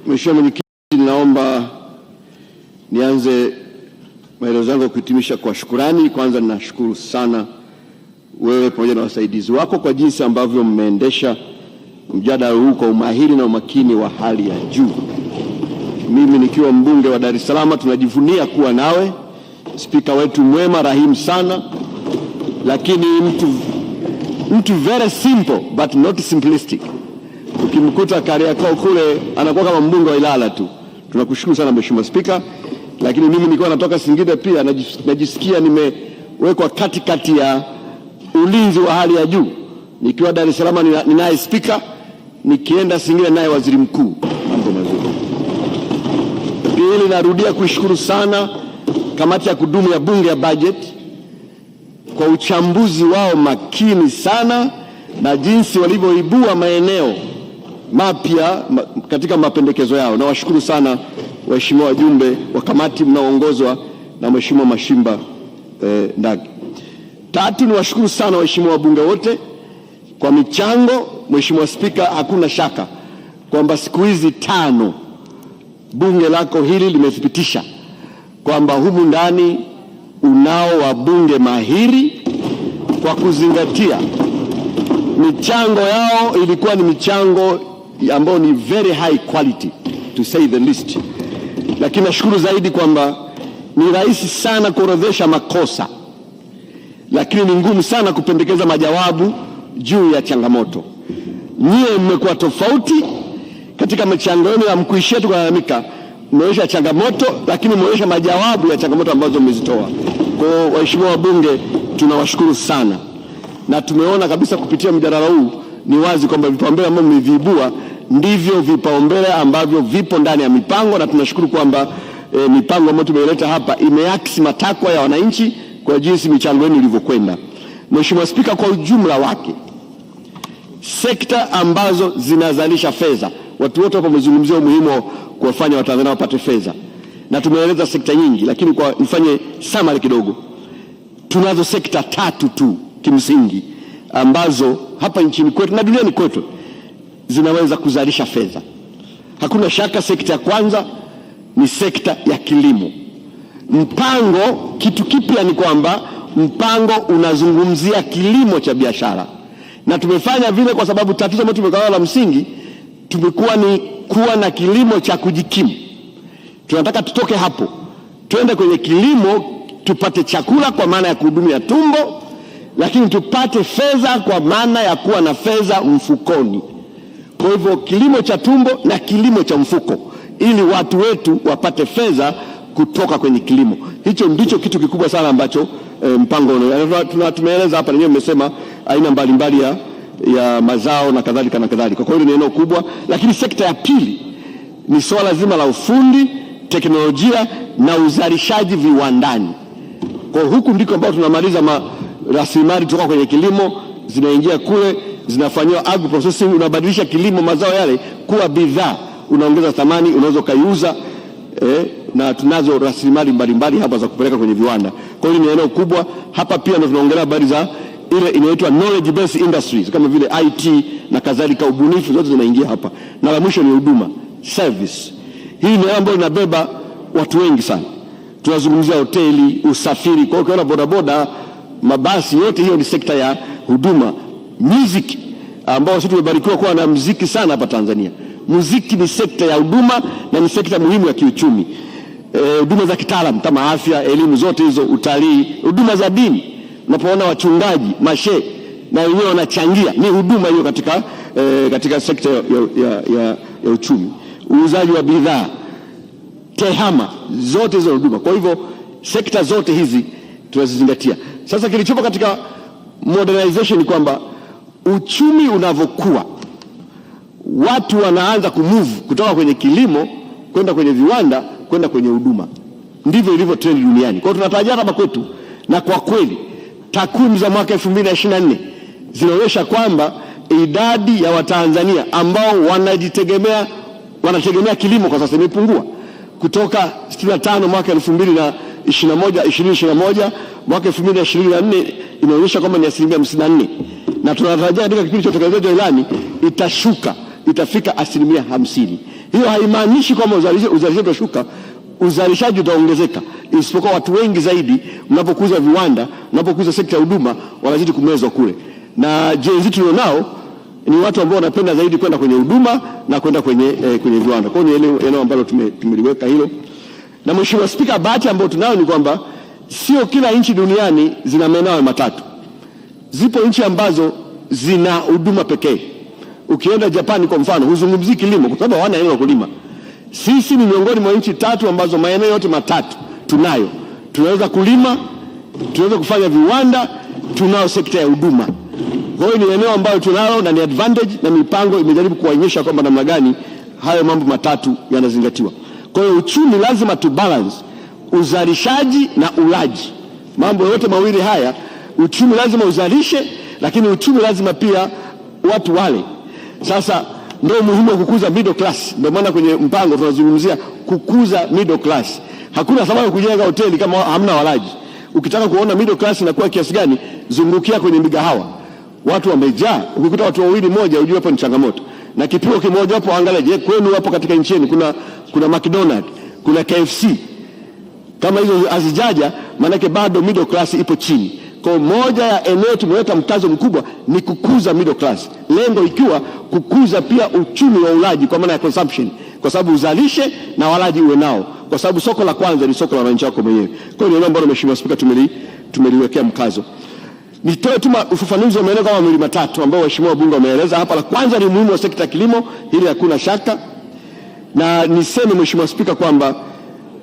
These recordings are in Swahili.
Mheshimiwa Mwenyekiti, naomba nianze maelezo yangu kuhitimisha kwa shukrani. Kwanza ninashukuru sana wewe pamoja na wasaidizi wako kwa jinsi ambavyo mmeendesha mjadala huu kwa umahiri na umakini wa hali ya juu. Mimi nikiwa mbunge wa Dar es Salaam tunajivunia kuwa nawe, spika wetu mwema, rahimu sana, lakini mtu very simple but not simplistic. Ukimkuta Kariakoo kule anakuwa kama mbunge wa Ilala tu. Tunakushukuru sana Mheshimiwa Spika, lakini mimi nikiwa natoka Singida pia najisikia nimewekwa katikati ya ulinzi wa hali ya juu. Nikiwa Dar es Salaam ninaye spika, nikienda Singida naye waziri mkuu. Mambo mazuri. Pili, narudia kushukuru sana kamati ya kudumu ya bunge ya budget kwa uchambuzi wao makini sana na jinsi walivyoibua maeneo mapya katika mapendekezo yao. Nawashukuru sana waheshimiwa wajumbe wa kamati mnaoongozwa na Mheshimiwa Mashimba Ndagi. Tatu, niwashukuru sana waheshimiwa wabunge wote kwa michango. Mheshimiwa Spika, hakuna shaka kwamba siku hizi 5 bunge lako hili limethibitisha kwamba humu ndani unao wabunge mahiri, kwa kuzingatia michango yao ilikuwa ni michango ambayo ni very high quality to say the least. Lakini nashukuru zaidi kwamba ni rahisi sana kuorodhesha makosa, lakini ni ngumu sana kupendekeza majawabu juu ya changamoto. Nyie mmekuwa tofauti katika michango yenu, hamkuishia tu kulalamika, mmeonyesha changamoto lakini mmeonyesha majawabu ya changamoto ambazo mmezitoa. Kwa waheshimiwa wabunge tunawashukuru sana, na tumeona kabisa kupitia mjadala huu ni wazi kwamba vipaumbele ambavyo mmeviibua ndivyo vipaumbele ambavyo vipo ndani ya mipango, na tunashukuru kwamba mipango ambayo tumeileta hapa imeakisi matakwa ya wananchi kwa jinsi michango yenu ilivyokwenda. Mheshimiwa Spika, kwa ujumla wake sekta ambazo zinazalisha fedha, watu wote hapa wamezungumzia umuhimu wa kuwafanya Watanzania wapate fedha na tumeeleza sekta nyingi, lakini kwa nifanye summary kidogo. Tunazo sekta 3 tu kimsingi ambazo hapa nchini kwetu na duniani kwetu zinaweza kuzalisha fedha. Hakuna shaka, sekta ya kwanza ni sekta ya kilimo. Mpango, kitu kipya ni kwamba mpango unazungumzia kilimo cha biashara, na tumefanya vile kwa sababu tatizo ambalo tumekawa la msingi tumekuwa ni kuwa na kilimo cha kujikimu. Tunataka tutoke hapo twende kwenye kilimo tupate chakula kwa maana ya kuhudumia tumbo, lakini tupate fedha kwa maana ya kuwa na fedha mfukoni. Kwa hivyo kilimo cha tumbo na kilimo cha mfuko, ili watu wetu wapate fedha kutoka kwenye kilimo. Hicho ndicho kitu kikubwa sana ambacho mpango tumeeleza hapa, na nyewe mmesema aina mbalimbali ya mazao na kadhalika na kadhalika. Kwa hiyo ni eneo kubwa. Lakini sekta ya pili ni swala zima la ufundi, teknolojia na uzalishaji viwandani. Kwa huku ndiko ambao tunamaliza rasilimali kutoka kwenye kilimo zinaingia kule, zinafanywa agro processing, unabadilisha kilimo, mazao yale kuwa bidhaa, unaongeza thamani, unaweza kaiuza, na tunazo rasilimali mbalimbali hapa za kupeleka kwenye viwanda. Kwa hiyo ni eneo kubwa. Hapa pia ndio tunaongelea habari za ile inaitwa knowledge based industries kama vile IT na kadhalika, ubunifu, zote zinaingia hapa. Na la mwisho ni huduma, service. Hii ni ambayo inabeba watu wengi sana. Tunazungumzia hoteli, usafiri. Kwa hiyo ukiona bodaboda, mabasi, yote hiyo ni sekta ya huduma. Music, ambao sisi tumebarikiwa kuwa na muziki sana hapa Tanzania. Muziki ni sekta ya huduma na ni sekta muhimu ya kiuchumi. Huduma za kitaalamu kama afya, elimu, zote hizo, utalii, huduma za dini. Unapoona wachungaji, mashehe na wenyewe wanachangia, ni huduma hiyo katika sekta ya uchumi. Uuzaji wa bidhaa, tehama, zote hizo huduma. Kwa hivyo sekta zote hizi tunazizingatia. Sasa kilichopo katika modernization ni kwamba uchumi unavyokuwa, watu wanaanza kumove kutoka kwenye kilimo kwenda kwenye viwanda kwenda kwenye huduma. Ndivyo ilivyo trend duniani. Kwa hiyo tunatarajia hapa kwetu, na kwa kweli takwimu za mwaka 2024 zinaonyesha kwamba idadi ya Watanzania ambao wanategemea kilimo kwa sasa imepungua kutoka 65 mwaka 2021, mwaka 2024 inaonyesha kwamba ni 54%, na tunatarajia katika kipindi cha utekelezaji wa ilani itashuka itafika 50%. Hiyo haimaanishi kwamba uzalishaji utashuka, uzalishaji utaongezeka, isipokuwa watu wengi zaidi, mnapokuza viwanda, mnapokuza sekta ya huduma, wanazidi kumezwa kule. Na Gen Z tulionao ni watu ambao wanapenda zaidi kwenda kwenye huduma na kwenda kwenye viwanda. Kwa hiyo ni eneo ambalo tumeliweka hilo. Na Mheshimiwa Spika, bahati ambayo tunayo ni kwamba sio kila nchi duniani zina maeneo matatu. Zipo nchi ambazo zina huduma pekee. Ukienda Japani kwa mfano, huzungumzii kilimo kwa sababu hawana eneo la kulima. Sisi ni miongoni mwa nchi tatu ambazo maeneo yote matatu tunayo. Tunaweza kulima, tunaweza kufanya viwanda, tunao sekta ya huduma. Kwa hiyo ni eneo ambalo tunalo na ni advantage, na mipango imejaribu kuonyesha kwamba namna gani hayo mambo matatu yanazingatiwa. Kwa hiyo uchumi lazima tu balance uzalishaji na ulaji. Mambo yote mawili haya, uchumi lazima uzalishe, lakini uchumi lazima pia watu wale. Sasa ndio muhimu wa kukuza middle class. Ndio maana kwenye mpango tunazungumzia kukuza middle class. Hakuna sababu ya kujenga hoteli kama hamna walaji. Ukitaka kuona middle class inakuwa kiasi gani, zungukia kwenye migahawa. Watu wamejaa, ukikuta watu wawili moja ujue hapo ni changamoto. Na kipimo kimoja hapo, angalia, je, kwenu hapo katika nchi yenu kuna McDonald's, kuna KFC. Kama hizo hazijaja, maana bado middle class ipo chini. Kwa moja ya eneo tumeweka mkazo mkubwa ni kukuza middle class. Lengo ikiwa kukuza pia uchumi wa ulaji kwa maana ya consumption, kwa sababu uzalishe na walaji uwe nao, kwa sababu soko la kwanza ni soko la wananchi wako mwenyewe. Kwa hiyo ni namba Mheshimiwa Spika tumeliwekea mkazo. Nitoe tu ufafanuzi wa maeneo kama milima tatu ambao waheshimiwa wabunge wameeleza hapa. La kwanza ni umuhimu wa sekta ya kilimo, hili hakuna shaka. Na niseme Mheshimiwa Spika kwamba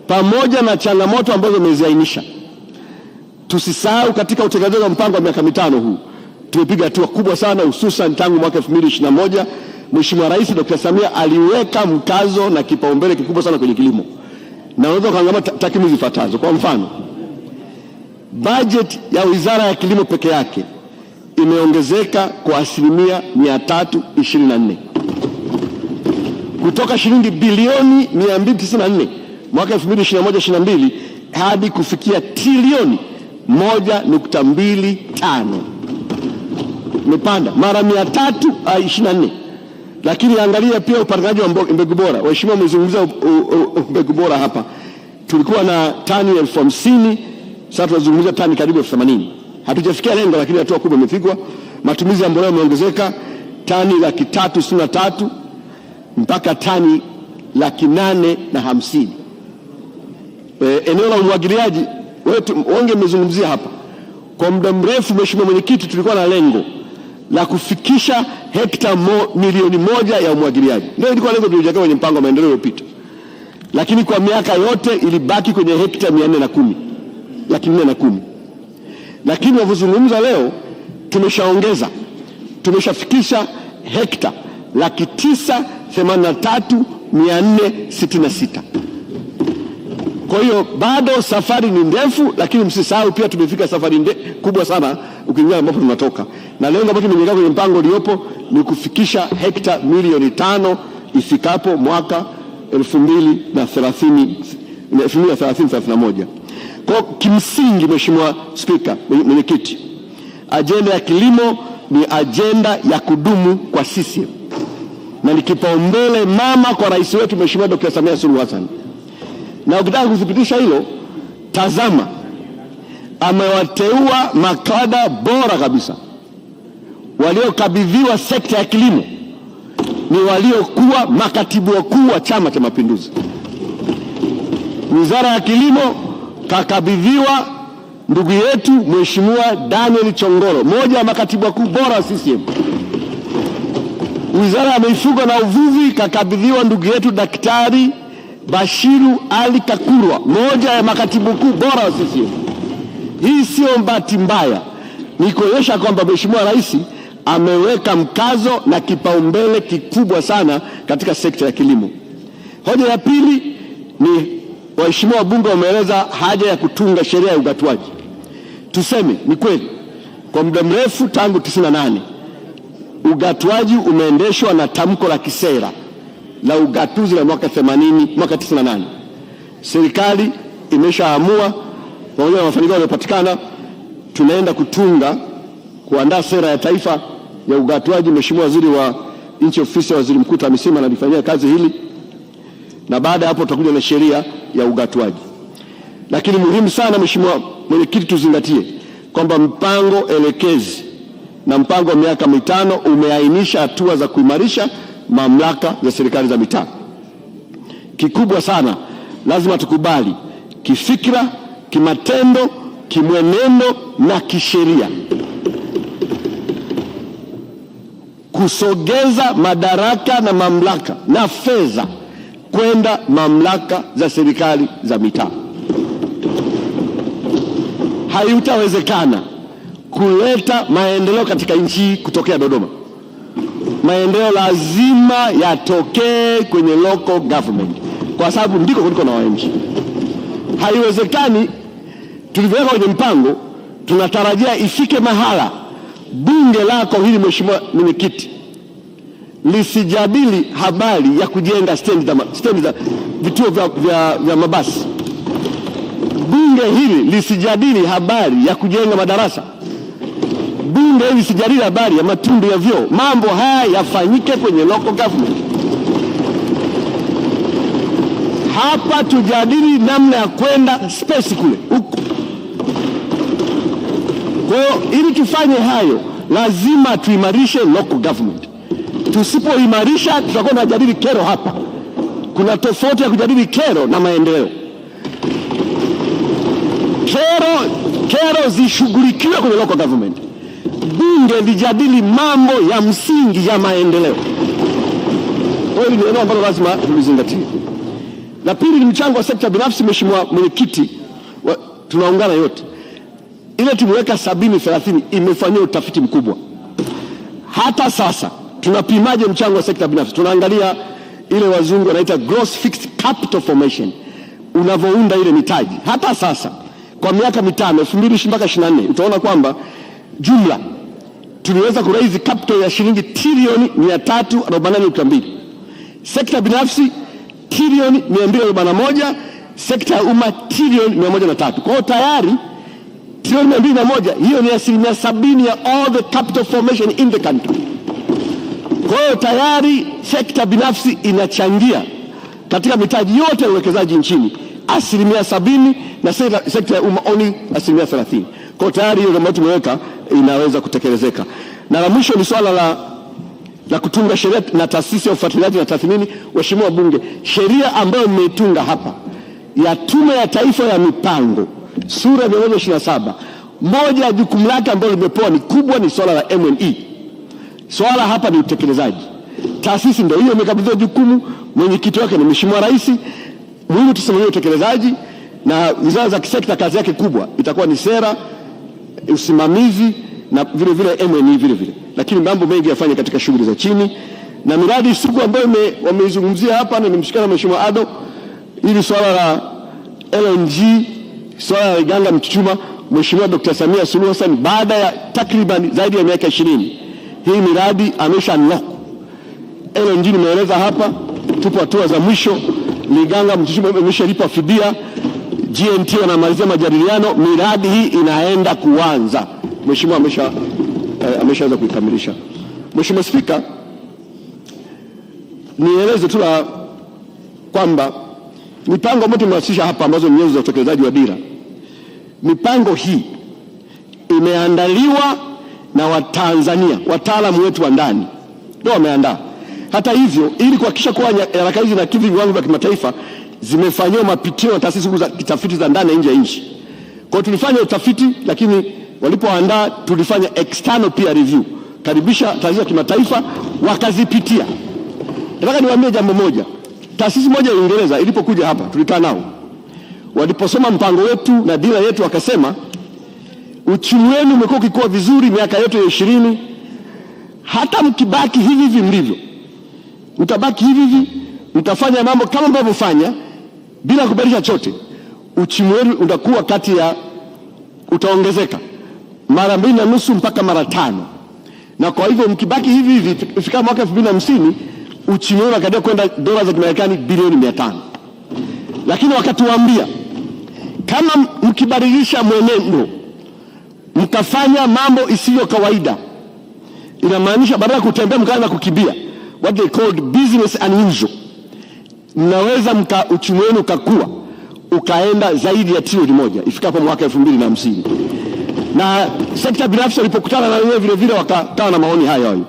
pamoja na changamoto ambazo umeziainisha, tusisahau katika utekelezaji wa mpango wa miaka mitano huu tumepiga hatua kubwa sana, hususan tangu mwaka 2021 Mheshimiwa Rais Dr. Samia aliweka mkazo na kipaumbele kikubwa sana kwenye kilimo. Na unaweza kuangalia takwimu zifuatazo. Kwa mfano, bajeti ya Wizara ya Kilimo peke yake imeongezeka kwa 324 kutoka shilingi bilioni 294 mwaka 2021-22 hadi kufikia trilioni 1.25. Imepanda mara 324. Lakini angalia pia upatikanaji wa mbegu bora. Waheshimiwa wamezungumzia mbegu bora hapa. Tulikuwa na tani 50,000, sasa tunazungumzia tani karibu 80,000. Hatujafikia lengo, lakini hatua kubwa imepigwa. Matumizi ya mbolea yameongezeka tani 363 mpaka tani 850,000. Eneo la umwagiliaji wengi mmezungumzia hapa. Kwa muda mrefu, Mheshimiwa Mwenyekiti, tulikuwa na lengo la kufikisha hekta milioni 1 ya umwagiliaji. Ndio ilikuwa lengo tulijiwekea kwenye mpango wa maendeleo uliopita. Lakini kwa miaka yote ilibaki kwenye hekta 410. Lakini tunapozungumza leo tumeshafikisha hekta 983,466. Kwa hiyo bado safari ni ndefu, lakini msisahau pia tumefika safari kubwa sana ukiangalia ambapo tunatoka. Na lengo ambalo tumejiweka kwenye mpango uliopo ni kufikisha hekta milioni 5 ifikapo mwaka 2030-31. Kwa kimsingi, Mheshimiwa Spika, Mwenyekiti, ajenda ya kilimo ni ajenda ya kudumu kwa CCM na ni kipaumbele mama kwa rais wetu Mheshimiwa Dr. Samia Suluhu Hassan. Na ukitaka kuthibitisha hilo, tazama, amewateua makada bora kabisa. Waliokabidhiwa sekta ya kilimo ni waliokuwa makatibu wakuu wa Chama cha Mapinduzi. Wizara ya Kilimo kakabidhiwa ndugu yetu Mheshimiwa Daniel Chongolo, moja ya makatibu wakuu bora wa CCM. Wizara ya Mifugo na Uvuvi kakabidhiwa ndugu yetu Daktari Bashiru Ali Kakurwa, moja ya makatibu wakuu bora wa CCM. Hii sio bahati mbaya, ni kuonyesha kwamba Mheshimiwa Rais ameweka mkazo na kipaumbele kikubwa sana katika sekta ya kilimo. Hoja ya pili ni waheshimiwa wabunge wameeleza haja ya kutunga sheria ya ugatuaji. Tuseme ni kweli, kwa muda mrefu tangu 98 ugatuaji umeendeshwa na tamko la kisera la ugatuzi la mwaka 98. Serikali imeshaamua pamoja na mafanikio yaliyopatikana, tunaenda kuandaa sera ya taifa ya ugatuaji. Mheshimiwa Waziri nchi ofisi ya waziri mkuu TAMISEMI analifanyia kazi hili, na baada ya hapo tutakuja na sheria ya ugatuaji. Lakini muhimu sana, Mheshimiwa Mwenyekiti, tuzingatie kwamba mpango elekezi na mpango wa miaka mitano umeainisha hatua za kuimarisha mamlaka za serikali za mitaa. Kikubwa sana lazima tukubali kifikra, kimatendo, kimwenendo na kisheria kusogeza madaraka na mamlaka na fedha kwenda mamlaka za serikali za mitaa. Haitawezekana kuleta maendeleo katika nchi hii kutokea Dodoma. Maendeleo lazima yatokee kwenye local government, kwa sababu ndiko kuliko na wananchi. Haiwezekani tulivyoweka kwenye mpango, tunatarajia ifike mahala bunge lako hili, Mheshimiwa Mwenyekiti, lisijadili habari ya kujenga stendi za vituo vya mabasi. Bunge hili lisijadili habari ya kujenga madarasa. Bunge hili lisijadili habari ya matundu ya vyoo. Mambo haya yafanyike kwenye local government. Hapa tujadili namna ya kwenda space kule huko. Kwa hiyo ili tufanye hayo, lazima tuimarishe local government. Tusipoimarisha, tutakuwa tunajadili kero hapa. Kuna tofauti ya kujadili kero na maendeleo. Kero zishughulikiwe kwenye local government. Bunge lijadili mambo ya msingi ya maendeleo. Hili ni eneo ambalo lazima tulizingatie. La pili ni mchango wa sekta binafsi. Mheshimiwa Mwenyekiti, tunaungana yote. Ile tumeweka 70-30 imefanyia utafiti mkubwa. Hata sasa tunapimaje mchango wa sekta binafsi? Tunaangalia ile wazungu wanaita gross fixed capital formation, unavyounda ile mitaji. Hata sasa kwa miaka mitano 2020 mpaka 2024 utaona kwamba jumla tuliweza kuraise capital ya shilingi trilioni 348.2. Sekta binafsi trilioni 241, sekta ya umma trilioni 103. Kwa hiyo tayari trilioni 201, hiyo ni 70% ya all the capital formation in the country. Kwa hiyo tayari sekta binafsi inachangia katika mitaji yote ya uwekezaji nchini 70%, na sekta ya umma only 30%. Kwa hiyo tayari hiyo ambayo tumeweka inaweza kutekelezeka. Na la mwisho ni swala la kutunga sheria na taasisi ya ufuatiliaji na tathmini. Mheshimiwa Bunge, sheria ambayo mmeitunga hapa ya Tume ya Taifa ya Mipango sura ya 127, moja ya jukumu lake ambalo limepewa ni kubwa, ni swala la M&E. Swala hapa ni utekelezaji. Taasisi ndio hiyo imekabidhiwa jukumu, mwenyekiti wake ni Mheshimiwa Rais. Muhimu tusimamie utekelezaji, na wizara za kisekta kazi yake kubwa itakuwa ni sera, usimamizi na vile vile M&E vile vile. Lakini mambo mengi yafanye katika shughuli za chini, na miradi sugu ambayo wameizungumzia hapa na nimshikana Mheshimiwa Ado, ili swala la LNG, swala la Liganga Mchuchuma, Mheshimiwa Dr. Samia Suluhu Hassan baada ya takriban zaidi ya miaka 20 hii miradi amesha unlock. LNG nimeeleza hapa, tupo hatua za mwisho. Liganga Mchuchuma imeshalipa fidia, GNT wanamalizia majadiliano, miradi hii inaenda kuanza. Mheshimiwa ameshaanza kuikamilisha. Mheshimiwa Spika, nieleze tu kwamba mipango ambayo tumewasilisha hapa ambazo ni nyenzo za utekelezaji wa dira, mipango hii imeandaliwa na Watanzania, wataalamu wetu wa ndani ndio wameandaa. Hata hivyo, ili kuhakikisha kuwa nyaraka hizi na kivi viwango vya kimataifa, zimefanyiwa mapitio na taasisi za kitafiti za ndani na nje ya nchi. Kwa hiyo tulifanya utafiti, lakini walipoandaa tulifanya external peer review, karibisha taasisi za kimataifa wakazipitia. Nataka niwaambie jambo moja. Taasisi moja ya Uingereza ilipokuja hapa, tulikaa nao, waliposoma mpango wetu na dira yetu, wakasema uchumi wenu umekuwa ukikua vizuri miaka yote ya 20, hata mkibaki hivi hivi mlivyo, mtabaki hivi hivi, mtafanya mambo kama mnavyofanya bila kubadilisha chochote, uchumi wenu utakuwa utaongezeka mara 2.5 mpaka mara 5. Na kwa hivyo mkibaki hivi hivi, ifika mwaka 2050 uchumi wenu unakadiria kwenda dola za Kimarekani bilioni 500. Lakini wakatuambia kama mkibadilisha mwenendo, mkafanya mambo isiyo kawaida, inamaanisha badala ya kutembea mkaanza kukimbia, what they called business unusual, mnaweza uchumi wenu ukakua ukaenda zaidi ya trilioni 1 ifikapo mwaka 2050. Na sekta binafsi walipokutana na wenyewe vile vile wakawa na maoni hayo.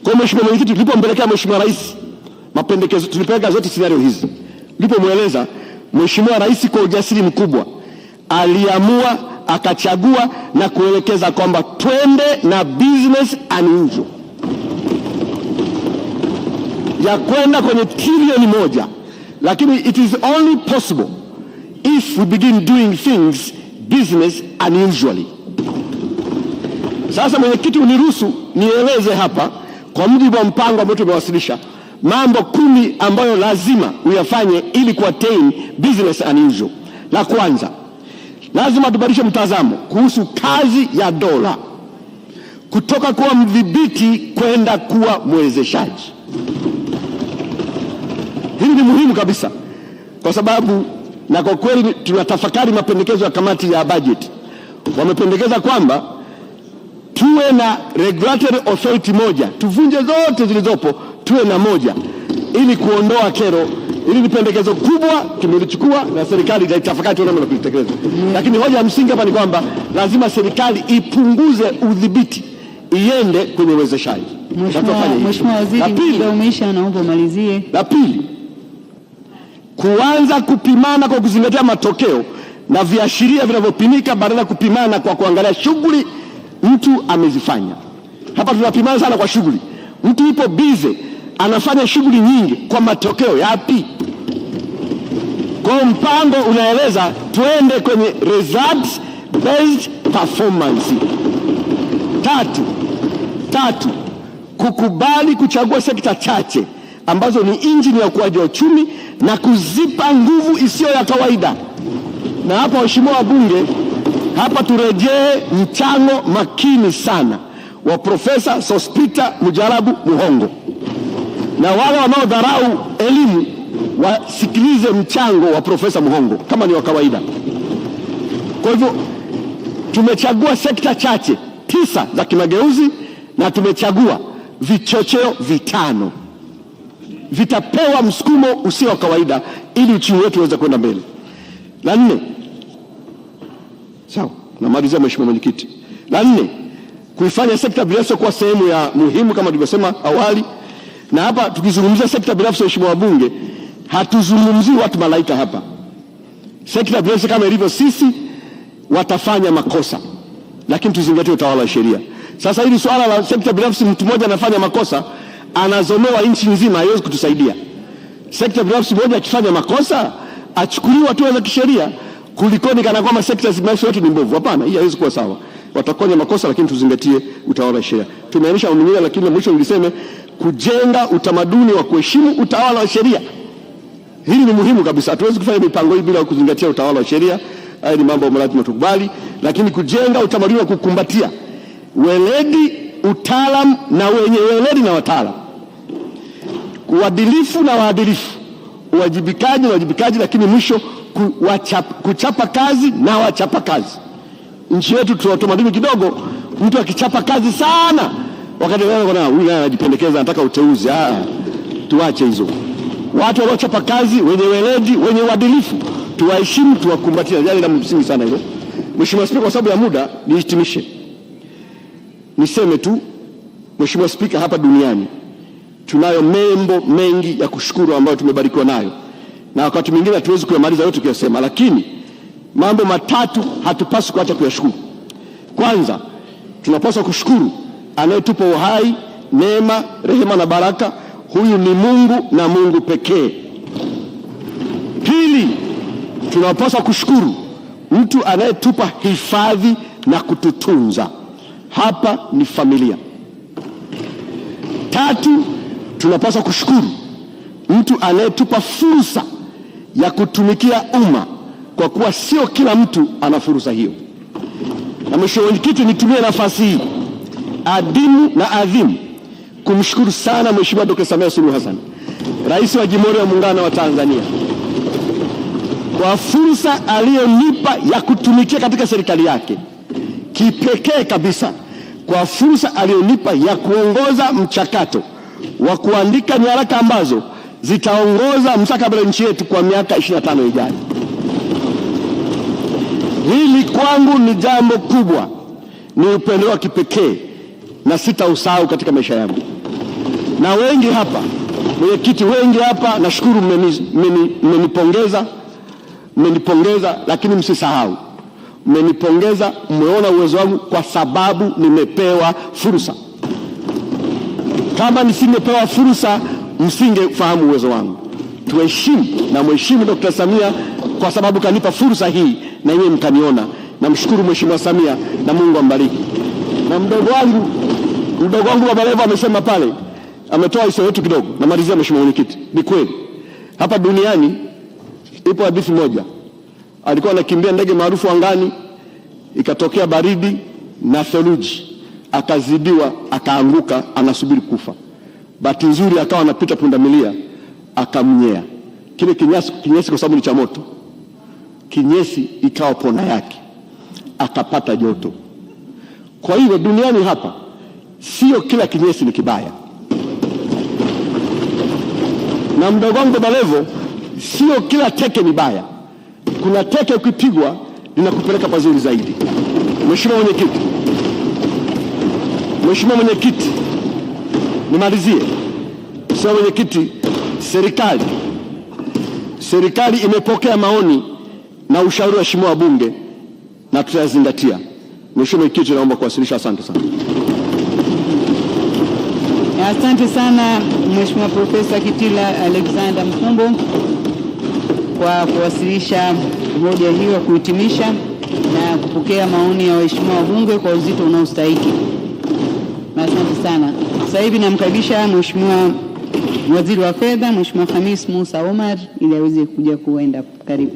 Kwa Mheshimiwa Mwenyekiti, tulipompelekea Mheshimiwa Rais mapendekezo, tulipeleka zote scenario hizi. Nilipomweleza Mheshimiwa Rais kwa ujasiri mkubwa aliamua, akachagua na kuelekeza kwamba twende na business unusual ya kwenda kwenye trilioni 1, lakini it is only possible if we begin doing things business unusually. Sasa Mwenyekiti, uniruhusu nieleze hapa kwa mujibu wa mpango ambao tumewasilisha mambo 10 ambayo lazima uyafanye ili kuattain business unusual. La kwanza, lazima tubadilishe mtazamo kuhusu kazi ya dola kutoka kuwa mdhibiti kwenda kuwa mwezeshaji. Hili ni muhimu kabisa kwa sababu, na kwa kweli tunatafakari mapendekezo ya kamati ya budget. Wamependekeza kwamba tuwe na regulatory authority moja, tuvunje zote zilizopo, tuwe na moja ili kuondoa kero. Hili ni pendekezo kubwa, tumelichukua na serikali itaitafakari tuone namna kulitekeleza. Lakini hoja ya msingi hapa ni kwamba lazima serikali ipunguze udhibiti, iende kwenye uwezeshaji. Mheshimiwa Waziri, muda umeisha, naomba umalizie. La pili, kuanza kupimana kwa kuzingatia matokeo na viashiria vinavyopimika badala ya kupimana kwa kuangalia shughuli mtu amezifanya. Hapa tunapimana sana kwa shughuli. Mtu yupo busy anafanya shughuli nyingi, kwa matokeo yapi? Kwa mpango unaeleza tuende kwenye results based performance. Tatu, kukubali kuchagua sekta chache ambazo ni injini ya ukuaji wa uchumi na kuzipa nguvu isiyo ya kawaida. Na hapa Mheshimiwa wabunge, hapa turejee mchango makini sana wa Profesa Sospeter Mujarabu Muhongo, na wale wanaodharau elimu wasikilize mchango wa Profesa Muhongo kama ni wa kawaida. Kwa hivyo tumechagua sekta chache 9 za kimageuzi na tumechagua vichocheo 5 vitapewa msukumo usio wa kawaida ili uchumi wetu uweze kwenda mbele. La 4, sawa, namalizia Mheshimiwa Mwenyekiti. La 4, kuifanya sekta binafsi kuwa sehemu ya muhimu kama tulivyosema awali. Na hapa tukizungumzia sekta binafsi, Mheshimiwa wabunge, hatuzungumzii watu malaika hapa. Sekta binafsi kama ilivyo sisi watafanya makosa, lakini tuzingatie utawala wa sheria. Sasa hili swala la sekta binafsi, mtu mmoja anafanya makosa anazomewa nchi nzima, haiwezi kutusaidia. Sekta binafsi moja akifanya makosa achukuliwa hatua za kisheria, kulikoni kana kwamba sekta binafsi yote ni mbovu. Hapana, hii haiwezi kuwa sawa. Watakonya makosa, lakini tuzingatie utawala wa sheria. Tumeainisha mwingine, lakini mwisho niliseme kujenga utamaduni wa kuheshimu utawala wa sheria. Hili ni muhimu kabisa. Hatuwezi kufanya mipango hii bila kuzingatia utawala wa sheria. Haya ni mambo ambayo lazima tukubali, lakini kujenga utamaduni wa kukumbatia weledi, utaalamu na wenye weledi na wataalamu, uadilifu na waadilifu, uwajibikaji, lakini mwisho kuchapa kazi na wachapa kazi. Nchi yetu tuna utamaduni kidogo, mtu akichapa kazi sana wakati huyu anajipendekeza anataka uteuzi. Tuache hizo. Watu wanaochapa kazi, wenye weledi, wenye uadilifu, tuwaheshimu, tuwakumbatie. Jambo la msingi sana hilo. Mheshimiwa Spika, kwa sababu ya muda nihitimishe. Niseme tu, Mheshimiwa Spika, hapa duniani tunayo mambo mengi ya kushukuru ambayo tumebarikiwa nayo, na wakati mwingine hatuwezi kuyamaliza yote kuyasema, lakini mambo 3 hatupaswi kuacha kuyashukuru. Kwanza, tunapaswa kushukuru anayetupa uhai, neema, rehema na baraka. Huyu ni Mungu na Mungu pekee. Pili, tunapaswa kushukuru mtu anayetupa hifadhi na kututunza. Hapa ni familia. 3, tunapaswa kushukuru mtu anayetupa fursa ya kutumikia umma, kwa kuwa sio kila mtu ana fursa hiyo. Na Mheshimiwa Mwenyekiti, nitumie nafasi hii adimu na adhimu kumshukuru sana Mheshimiwa Dr. Samia Suluhu Hassan, Rais wa Jamhuri ya Muungano wa Tanzania, kwa fursa aliyonipa ya kutumikia katika serikali yake, kipekee kabisa kwa fursa aliyonipa ya kuongoza mchakato wa kuandika nyaraka ambazo zitaongoza mstakabali nchi yetu kwa miaka 25 ijayo. Hili kwangu ni jambo kubwa, ni upendeleo wa kipekee na sitausahau katika maisha yangu. Na wengi hapa, mwenyekiti, wengi hapa nashukuru mmenipongeza, lakini msisahau, mmenipongeza, mmeona uwezo wangu kwa sababu nimepewa fursa. Kama nisingepewa fursa, msingefahamu uwezo wangu. Tuheshimu na mheshimu Dr. Samia kwa sababu kanipa fursa hii na yeye mkaniona. Namshukuru Mheshimiwa Samia na Mungu ambariki. Na mdogo wangu Baba Levo amesema pale, ametoa historia yetu kidogo. Namalizia Mheshimiwa Mwenyekiti. Ni kweli hapa duniani ipo hadithi moja. Alikuwa anakimbia ndege maarufu angani, ikatokea baridi na theluji, akazidiwa, akaanguka, anasubiri kufa. Bahati nzuri akawa anapita pundamilia, akamnyea kile kinyesi kwa sababu ni cha moto. Kinyesi ikawa pona yake, akapata joto. Kwa hiyo duniani hapa sio kila kinyesi ni kibaya. Na mdogo wangu Baba Levo, sio kila teke ni baya. Kuna teke ukipigwa linakupeleka pazuri zaidi. Mheshimiwa Mwenyekiti, nimalizie. Mheshimiwa Mwenyekiti, serikali imepokea maoni na ushauri wa Mheshimiwa wabunge na tutayazingatia. Mheshimiwa Mwenyekiti, naomba kuwasilisha. Asante sana. Asante sana Mheshimiwa Profesa Kitila Alexander Mkumbo kwa kuwasilisha hoja hiyo ya kuhitimisha na kupokea maoni ya waheshimiwa wabunge kwa uzito unaostahili. Asante sana. Sasa hivi namkaribisha Mheshimiwa Waziri wa Fedha, Mheshimiwa Khamis Musa Omar, ili aweze kuja kuenda. Karibu.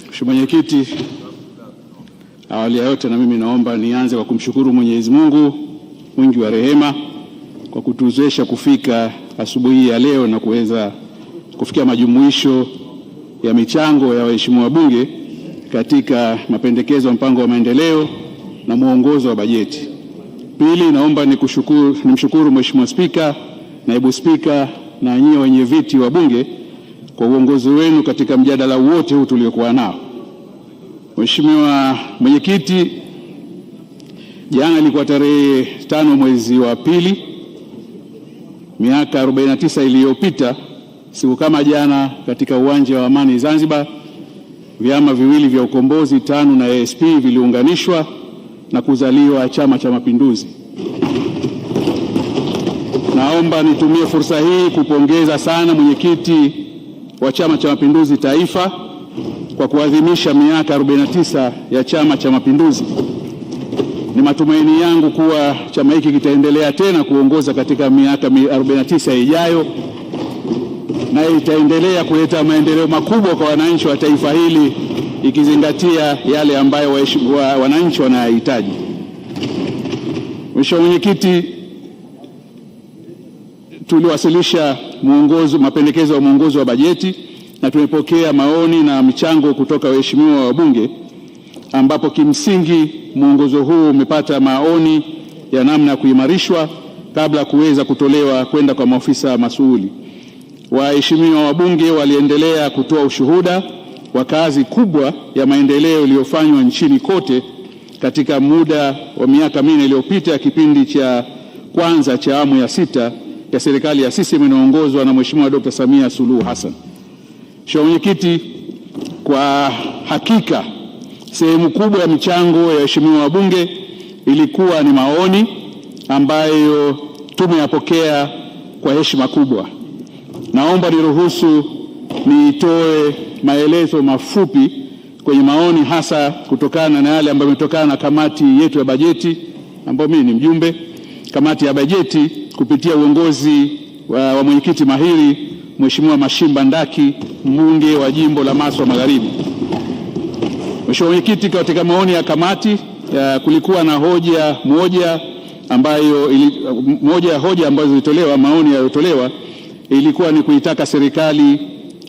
Mheshimiwa Mwenyekiti, awali ya yote na mimi naomba nianze kwa kumshukuru Mwenyezi Mungu mwingi wa rehema kwa kutuwezesha kufika asubuhi ya leo na kuweza kufikia majumuisho ya michango ya waheshimiwa wabunge katika mapendekezo ya mpango wa maendeleo na mwongozo wa bajeti. Pili, naomba nimshukuru Mheshimiwa Spika, Naibu Spika na nyinyi wenye viti wa bunge kwa uongozi wenu katika mjadala wote huu tuliokuwa nao. Mheshimiwa Mwenyekiti, jana ilikuwa tarehe 5 mwezi wa pili, miaka 49 iliyopita, siku kama jana, katika uwanja wa Amani Zanzibar, vyama viwili vya ukombozi TANU na ASP viliunganishwa na kuzaliwa Chama cha Mapinduzi. Naomba nitumie fursa hii kupongeza sana mwenyekiti wa Chama cha Mapinduzi Taifa kwa kuadhimisha miaka 49 ya Chama cha Mapinduzi. Ni matumaini yangu kuwa chama hiki kitaendelea tena kuongoza katika miaka 49 ijayo na itaendelea kuleta maendeleo makubwa kwa wananchi wa taifa hili, ikizingatia yale ambayo wananchi wanayahitaji. Mheshimiwa Mwenyekiti, tuliwasilisha mapendekezo ya mwongozo wa bajeti na tumepokea maoni na michango kutoka waheshimiwa wabunge, ambapo kimsingi mwongozo huu umepata maoni ya namna ya kuimarishwa kabla kuweza kutolewa kwenda kwa maofisa masuhuli. Waheshimiwa wabunge waliendelea kutoa ushuhuda wa kazi kubwa ya maendeleo iliyofanywa nchini kote katika muda wa miaka 4 iliyopita ya kipindi cha kwanza cha awamu ya 6 ya serikali ya CCM inaongozwa na Mheshimiwa Dr. Samia Suluhu Hassan. Mheshimiwa Mwenyekiti, kwa hakika sehemu kubwa ya michango ya waheshimiwa wabunge ilikuwa ni maoni ambayo tumeyapokea kwa heshima kubwa. Naomba niruhusu nitoe maelezo mafupi kwenye maoni, hasa kutokana na yale ambayo yametokana na kamati yetu ya bajeti, ambayo mimi ni mjumbe kamati ya bajeti kupitia uongozi wa mwenyekiti mahiri Mheshimiwa Mashimba Ndaki, mbunge wa jimbo la Maswa Magharibi. Mheshimiwa Mwenyekiti, katika maoni ya kamati kulikuwa na hoja moja ya hoja ambazo zilitolewa, maoni yaliyotolewa ilikuwa ni kuitaka serikali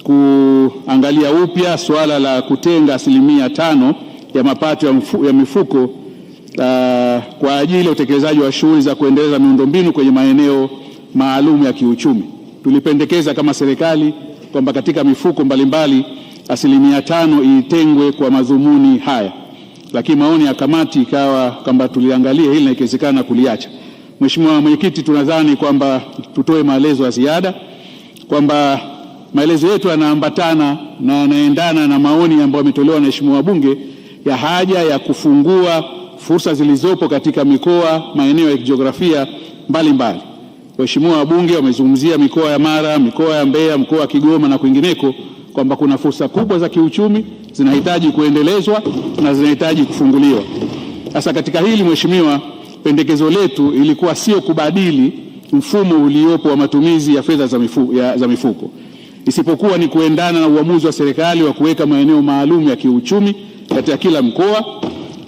kuangalia upya suala la kutenga 5% ya mapato ya mifuko kwa ajili ya utekelezaji wa shughuli za kuendeleza miundombinu kwenye maeneo maalum ya kiuchumi. Tulipendekeza kama serikali kwamba katika mifuko mbalimbali 5% itengwe kwa madhumuni haya, lakini maoni ya kamati ikawa kwamba tuliangalia hili na ikiwezekana kuliacha. Mheshimiwa Mwenyekiti, tunadhani kwamba tutoe maelezo ya ziada kwamba maelezo yetu yanaambatana na yanaendana na maoni ambayo yametolewa na Mheshimiwa wabunge ya haja ya kufungua fursa zilizopo katika mikoa, maeneo ya kijiografia mbalimbali. Waheshimiwa wabunge wamezungumzia mikoa ya Mara, mikoa ya Mbeya, mkoa wa Kigoma na kwingineko kwamba kuna fursa kubwa za kiuchumi zinahitaji kuendelezwa na zinahitaji kufunguliwa. Sasa katika hili Mheshimiwa, pendekezo letu ilikuwa sio kubadili mfumo uliopo wa matumizi ya fedha za mifuko, isipokuwa ni kuendana na uamuzi wa serikali wa kuweka maeneo maalum ya kiuchumi katika kila mkoa.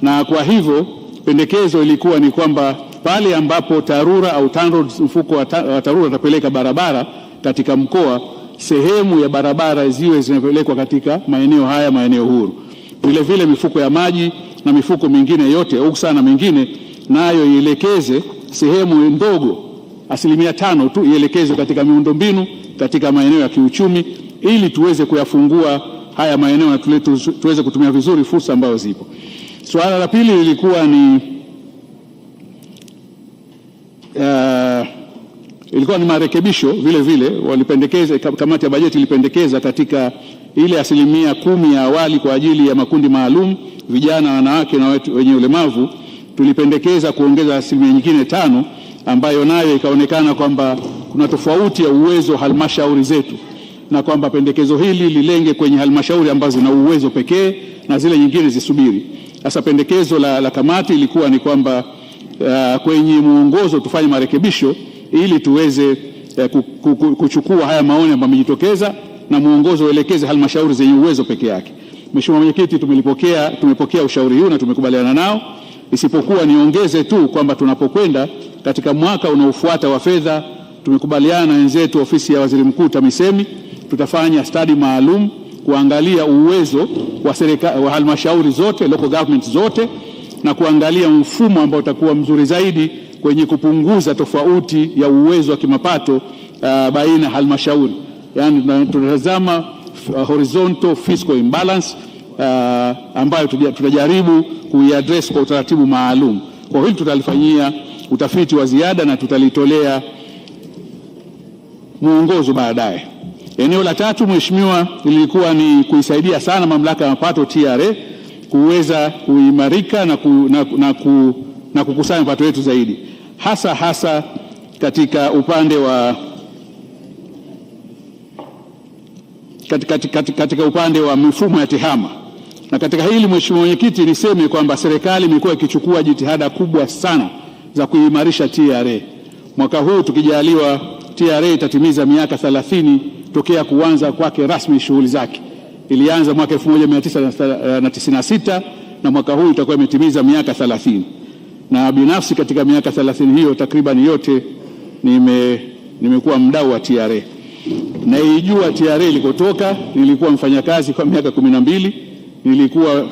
Na kwa hivyo pendekezo ilikuwa ni kwamba pale ambapo TARURA au TANROADS, mfuko wa TARURA utapeleka barabara katika mkoa, sehemu ya barabara ziwe zinapelekwa katika maeneo haya, maeneo huru. Vile vile mifuko ya maji na mifuko mingine yote UKSA na mingine nayo ielekeze sehemu ndogo 5% tu ielekezwe katika miundombinu katika maeneo ya kiuchumi, ili tuweze kuyafungua haya maeneo na tuweze kutumia vizuri fursa ambazo zipo. Suala la pili lilikuwa ni marekebisho. Vile vile walipendekeza, kamati ya bajeti ilipendekeza katika ile 10% ya awali kwa ajili ya makundi maalum, vijana, wanawake na watu wenye ulemavu, tulipendekeza kuongeza 5% nyingine ambayo nayo ikaonekana kwamba kuna tofauti ya uwezo halmashauri zetu, na kwamba pendekezo hili lilenge kwenye halmashauri ambazo zina uwezo pekee na zile nyingine zisubiri. Sasa pendekezo la kamati ilikuwa ni kwamba kwenye muongozo tufanye marekebisho ili tuweze kuchukua haya maoni ambayo yamejitokeza na muongozo uelekeze halmashauri zenye uwezo peke yake. Mheshimiwa Mwenyekiti, tumepokea ushauri huu na tumekubaliana nao, isipokuwa niongeze tu kwamba tunapokwenda katika mwaka unaofuata wa fedha, tumekubaliana na wenzetu ofisi ya Waziri Mkuu TAMISEMI, tutafanya study maalum kuangalia uwezo wa serikali wa halmashauri zote, local government zote, na kuangalia mfumo ambao utakuwa mzuri zaidi kwenye kupunguza tofauti ya uwezo wa kimapato baina halmashauri. Yani tunatazama horizontal fiscal imbalance ambayo tutajaribu kuiaddress kwa utaratibu maalum. Kwa hili tutalifanyia utafiti wa ziada na tutalitolea muongozo baadaye. Eneo la tatu Mheshimiwa, lilikuwa ni kuisaidia sana mamlaka ya mapato TRA kuweza kuimarika na kukusanya mapato yetu zaidi, hasa katika upande wa katika upande wa mifumo ya tehama. Na katika hili Mheshimiwa Mwenyekiti, niseme kwamba serikali imekuwa ikichukua jitihada kubwa sana za kuimarisha TRA. Mwaka huu tukijaliwa, TRA itatimiza miaka 30 tokea kuanza kwake rasmi shughuli zake. Ilianza mwaka 1996 na mwaka huu itakuwa imetimiza miaka 30. Na binafsi katika miaka 30 hiyo takriban yote nimekuwa mdau wa TRA. Naijua TRA ilikotoka. Nilikuwa mfanyakazi kwa miaka 12, nilikuwa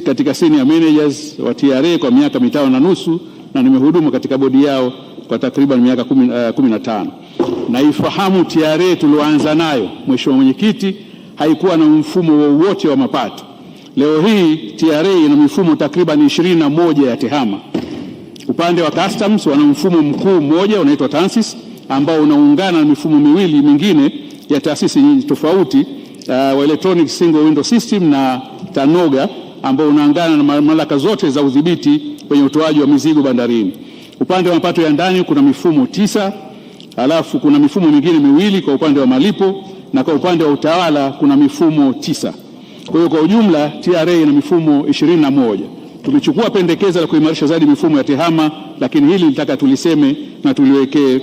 katika senior managers wa TRA kwa miaka 5.5 na nimehudumu katika bodi yao kwa takriban miaka 15. Naifahamu TRA tulioanza nayo, Mheshimiwa Mwenyekiti, haikuwa na mfumo wowote wa mapato. Leo hii TRA ina mifumo takriban 21 ya tehama. Upande wa customs wana mfumo mkuu mmoja unaitwa TANSIS, ambao unaungana na mifumo miwili mingine ya taasisi tofauti, wa electronic single window system na TANOGA, ambao unaungana na mamlaka zote za udhibiti kwenye utoaji wa mizigo bandarini. Upande wa mapato ya ndani kuna mifumo 9, alafu kuna mifumo mingine miwili kwa upande wa malipo, na kwa upande wa utawala kuna mifumo 9. Kwa hiyo kwa ujumla TRA ina mifumo 21. Tumechukua pendekezo la kuimarisha zaidi mifumo ya tehama, lakini hili nitaka tuliseme na tuliwekee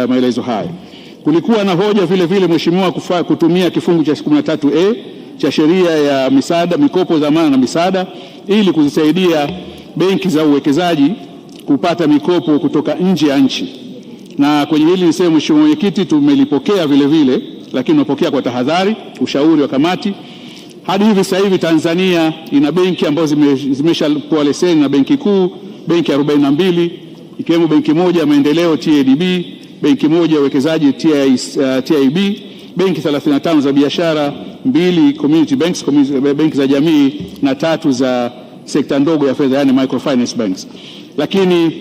maelezo haya. Kulikuwa na hoja vile vile Mheshimiwa kutumia kifungu cha 13A cha sheria ya misaada, mikopo, dhamana na misaada ili kuzisaidia benki za uwekezaji kupata mikopo kutoka nje ya nchi. Na kwenye hili niseme Mheshimiwa Mwenyekiti, tumelipokea vile vile, lakini tunapokea kwa tahadhari ushauri wa kamati. Hadi hivi sasa hivi Tanzania ina benki ambazo zimeshapewa leseni na Benki Kuu benki 42 ikiwemo benki moja ya maendeleo TADB, benki moja ya uwekezaji TIB, benki 35 za biashara, 2 community banks, benki za jamii, na 3 za sekta ndogo ya fedha, yani microfinance banks. Lakini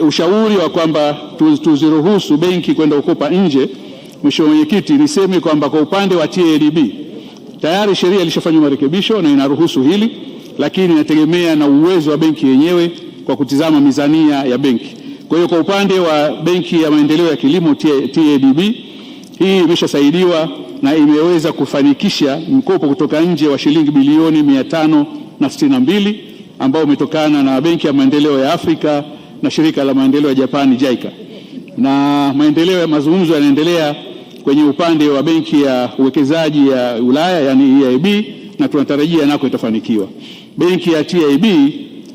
ushauri wa kwamba tuziruhusu benki kwenda kukopa nje, Mheshimiwa Mwenyekiti, niseme kwamba kwa upande wa TADB tayari sheria ilishafanywa marekebisho na inaruhusu hili, lakini inategemea na uwezo wa benki yenyewe kwa kutizama mizania ya benki. Kwa hiyo kwa upande wa benki ya maendeleo ya kilimo TADB, hii imeshasaidiwa na imeweza kufanikisha mkopo kutoka nje wa shilingi bilioni 562 ambao umetokana na benki ya maendeleo ya Afrika na shirika la maendeleo ya Japani JICA. Na maendeleo ya mazungumzo yanaendelea kwenye upande wa benki ya uwekezaji ya Ulaya, yani EIB, na tunatarajia nako itafanikiwa. Benki ya TIB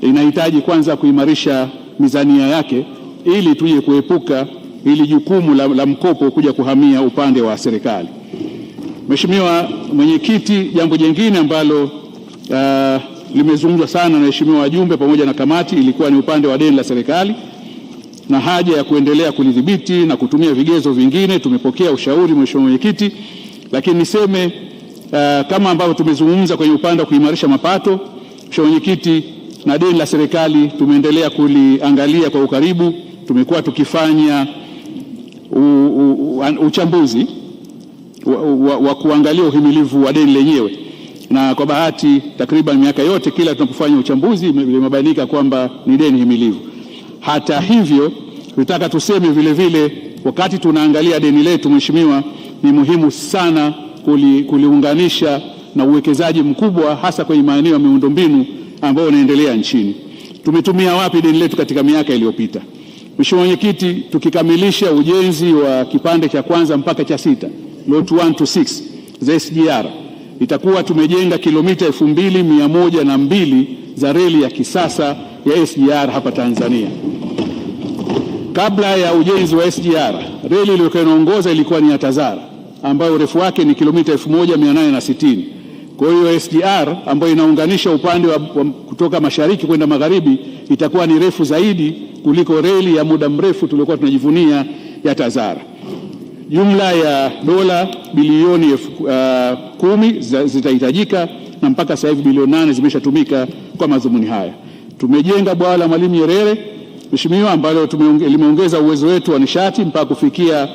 inahitaji kwanza kuimarisha mizania yake ili tuje kuepuka ili jukumu la mkopo kuja kuhamia upande wa serikali. Mheshimiwa Mwenyekiti, jambo jingine ambalo limezungumzwa sana na waheshimiwa wajumbe pamoja na kamati ilikuwa ni upande wa deni la serikali na haja ya kuendelea kulidhibiti na kutumia vigezo vingine. Tumepokea ushauri, Mheshimiwa Mwenyekiti, lakini niseme kama ambavyo tumezungumza kwenye upande wa kuimarisha mapato, Mheshimiwa Mwenyekiti, na deni la serikali tumeendelea kuliangalia kwa ukaribu. Tumekuwa tukifanya uchambuzi wa kuangalia uhimilivu wa deni lenyewe, na kwa bahati takriban miaka yote kila tunapofanya uchambuzi imebainika kwamba ni deni himilivu. Hata hivyo, tunataka tuseme vile vile wakati tunaangalia deni letu, Mheshimiwa, ni muhimu sana kuliunganisha na uwekezaji mkubwa hasa kwenye maeneo ya miundombinu ambayo unaendelea nchini. Tumetumia wapi deni letu katika miaka iliyopita? Mheshimiwa Mwenyekiti, tukikamilisha ujenzi wa kipande cha kwanza mpaka cha 6, lot 1 to 6 za SGR, itakuwa tumejenga kilomita 2102 za reli ya kisasa ya SGR hapa Tanzania. Kabla ya ujenzi wa SGR, reli iliyokuwa inaongoza ilikuwa ni ya TAZARA ambayo urefu wake ni kilomita 1860. Kwa hiyo SGR ambayo inaunganisha upande wa kutoka mashariki kwenda magharibi itakuwa ni refu zaidi kuliko reli ya muda mrefu tuliokuwa tunajivunia ya TAZARA. Jumla ya dola bilioni 10 zitahitajika na mpaka sasa hivi bilioni 8 zimeshatumika kwa madhumuni haya. Tumejenga bwawa la Mwalimu Nyerere, Mheshimiwa, ambalo limeongeza uwezo wetu wa nishati mpaka kufikia